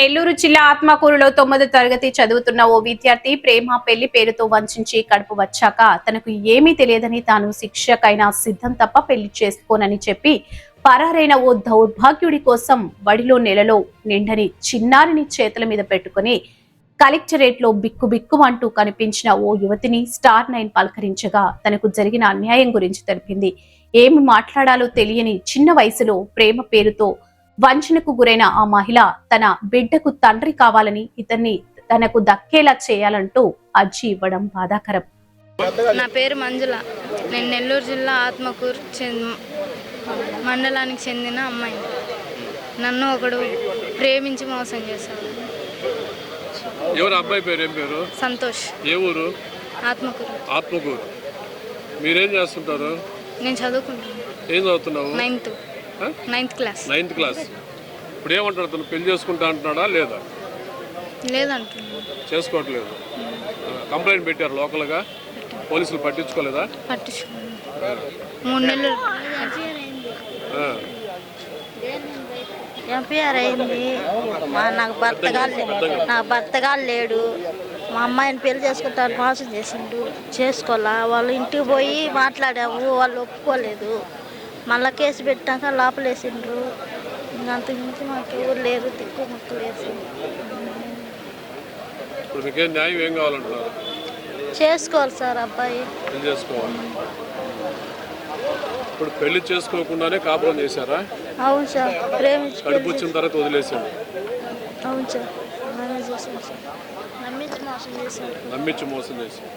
నెల్లూరు జిల్లా ఆత్మకూరులో 9వ తరగతి చదువుతున్న ఓ విద్యార్థి ప్రేమ పెళ్లి పేరుతో వంచించి కడుపు వచ్చాక తనకు ఏమీ తెలియదని తాను శిక్షకైనా సిద్ధం తప్ప పెళ్లి చేసుకోనని చెప్పి పరారైన ఓ దౌర్భాగ్యుడి కోసం బడిలో నెలలో నిండని చిన్నారిని చేతుల మీద పెట్టుకుని కలెక్టరేట్ లో బిక్కుబిక్కుమంటూ కనిపించిన ఓ యువతిని Star9 పలకరించగా తనకు జరిగిన అన్యాయం గురించి తెలిపింది. ఏమి మాట్లాడాలో తెలియని చిన్న వయసులో ప్రేమ పేరుతో వంచనకు గురైన ఆ మహిళ తన బిడ్డకు తండ్రి కావాలని ఇతన్ని తనకు దక్కేలా చేయాలంటూ అర్జీ ఇవ్వడం బాధాకరం. నా పేరు మంజుల. నేను నెల్లూరు జిల్లా ఆత్మకూరు మండలానికి చెందిన అమ్మాయి. నన్ను ఒకడు ప్రేమించి మోసం చేశాడు. ఎవరు అబ్బాయి పేరు? ఏం పేరు? సంతోష్. ఏ ఊరు? ఆత్మకూరు. ఆత్మకూరు. మీరేం చేస్తుంటారు? నేను చదువుకుంటున్నాను. ఏం చదువుతున్నావు? Ninth class. Ninth class. ఇప్పుడు ఏమంటాడు? తను పెళ్లి చేసుకుంటా అంటున్నాడా లేదా? లేదంటున్నాను. చేసుకోవట్లేదు. కంప్లైంట్ పెట్టారు లోకల్గా, పోలీసులు పట్టించుకోలేదా? పట్టించుకోలేదు. 3 నెలలు ఎంపీఆర్ అయింది. నాకు భర్తగా లేడు. మా అమ్మాయిని పెళ్లి చేసుకుంటాను మోసం చేసిండు. చేసుకోవాలా, వాళ్ళ ఇంటికి పోయి మాట్లాడాము, వాళ్ళు ఒప్పుకోలేదు. మళ్ళీ కేసు పెట్టాక లోపలేసిండ్రు. అంతకుమించి మాకు ఎవరు లేరు, దిక్కు మొక్కు లేదు. ఇప్పుడు మీకేం న్యాయం ఏం కావాలంటున్నారు? చేసుకోవాలి సార్ అబ్బాయి. పెళ్లి చేసుకోవాలి. ఇప్పుడు పెళ్లి చేసుకోకుండానే కాపురం చేశారా? అవును సార్. ప్రేమించి కడుపు వచ్చిన తర్వాత వదిలేసాడు. అవును సార్. చేశాను సార్. నమ్మించి మోసం చేశారు. నమ్మించి మోసం చేశాడు.